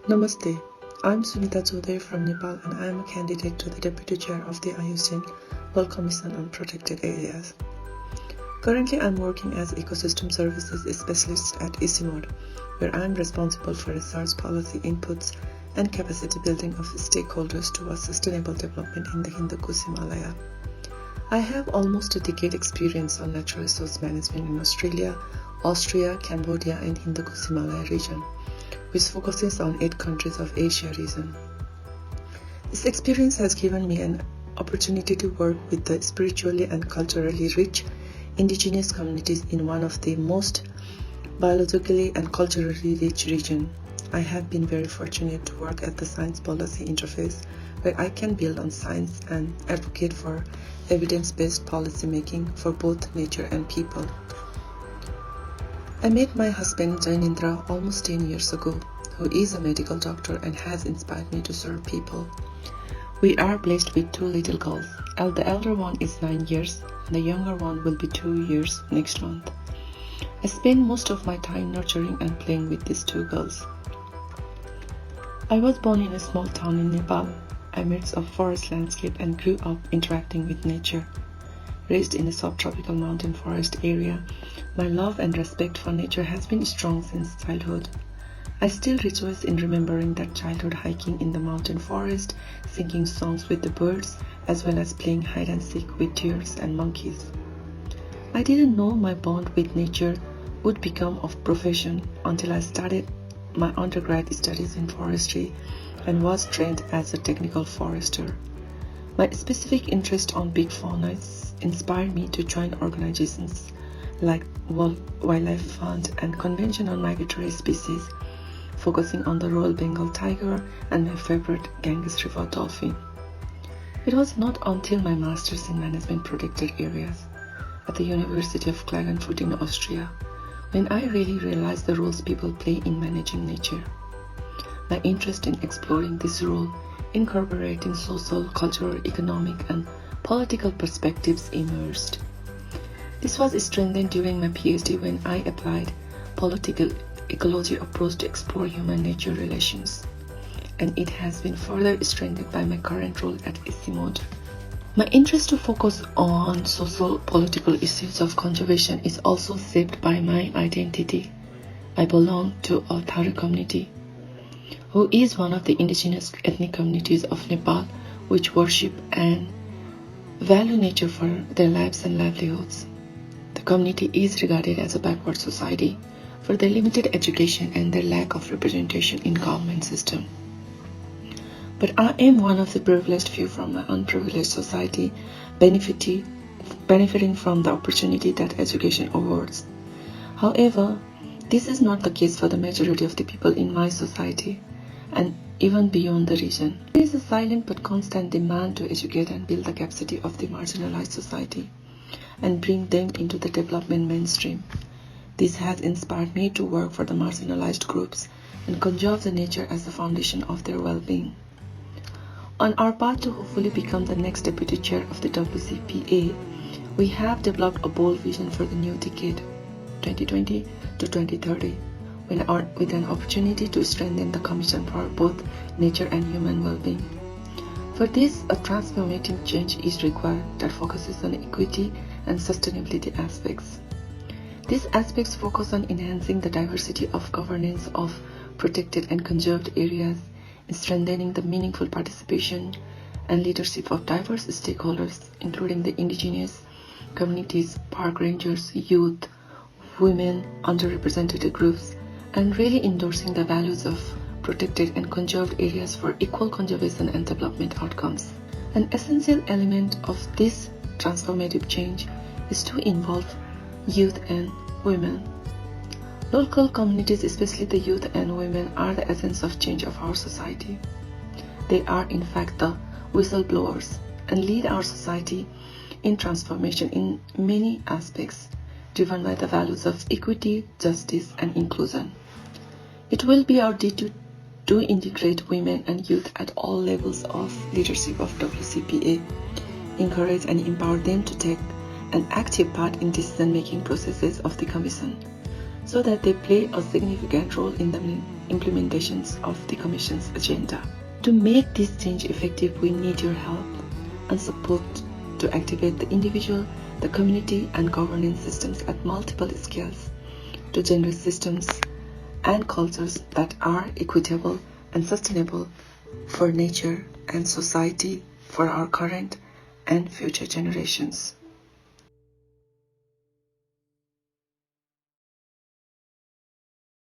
Namaste, I'm Sunita Chaudhary from Nepal and I am a candidate to the Deputy Chair of the IUCN World Commission on Protected Areas. Currently, I'm working as Ecosystem Services Specialist at ICMOD, where I'm responsible for research policy inputs and capacity building of stakeholders towards sustainable development in the Hindu Kush Himalaya. I have almost a decade experience on natural resource management in Australia, Austria, Cambodia and Hindu Kush Himalaya region, which focuses on 8 countries of Asia region. This experience has given me an opportunity to work with the spiritually and culturally rich indigenous communities in one of the most biologically and culturally rich region. I have been very fortunate to work at the science policy interface, where I can build on science and advocate for evidence-based policy making for both nature and people. I met my husband Jainendra almost 10 years ago, who is a medical doctor and has inspired me to serve people. We are blessed with 2 little girls. The elder one is 9 years and the younger one will be 2 years next month. I spend most of my time nurturing and playing with these 2 girls. I was born in a small town in Nepal, amidst a forest landscape, and grew up interacting with nature. Raised in a subtropical mountain forest area, my love and respect for nature has been strong since childhood. I still rejoice in remembering that childhood hiking in the mountain forest, singing songs with the birds, as well as playing hide and seek with deers and monkeys. I didn't know my bond with nature would become a profession until I started my undergrad studies in forestry and was trained as a technical forester. My specific interest on big fauna inspired me to join organizations like World Wildlife Fund and Convention on Migratory Species, focusing on the Royal Bengal tiger and my favorite Ganges River dolphin. It was not until my master's in management protected areas at the University of Klagenfurt in Austria when I really realized the roles people play in managing nature. My interest in exploring this role, incorporating social, cultural, economic, and political perspectives emerged. This was strengthened during my PhD when I applied political ecology approach to explore human-nature relations, and it has been further strengthened by my current role at ICMOD. My interest to focus on social political issues of conservation is also shaped by my identity. I belong to a Thari community, who is one of the indigenous ethnic communities of Nepal, which worship and value nature for their lives and livelihoods. The community is regarded as a backward society for their limited education and their lack of representation in government system. But I am one of the privileged few from my unprivileged society, benefiting from the opportunity that education affords. However, this is not the case for the majority of the people in my society, and even beyond the region. There is a silent but constant demand to educate and build the capacity of the marginalized society and bring them into the development mainstream. This has inspired me to work for the marginalized groups and conserve the nature as the foundation of their well-being. On our path to hopefully become the next Deputy Chair of the WCPA, we have developed a bold vision for the new decade, 2020 to 2030, with an opportunity to strengthen the Commission for both nature and human well-being. For this, a transformative change is required that focuses on equity and sustainability aspects. These aspects focus on enhancing the diversity of governance of protected and conserved areas, strengthening the meaningful participation and leadership of diverse stakeholders, including the indigenous communities, park rangers, youth, women, underrepresented groups, and really endorsing the values of protected and conserved areas for equal conservation and development outcomes. An essential element of this transformative change is to involve youth and women. Local communities, especially the youth and women, are the essence of change of our society. They are in fact the whistleblowers and lead our society in transformation in many aspects, driven by the values of equity, justice, and inclusion. It will be our duty to integrate women and youth at all levels of leadership of WCPA, encourage and empower them to take an active part in decision-making processes of the Commission, so that they play a significant role in the implementations of the Commission's agenda. To make this change effective, we need your help and support to activate the individual, the community, and governance systems at multiple scales to generate systems and cultures that are equitable and sustainable for nature and society, for our current and future generations.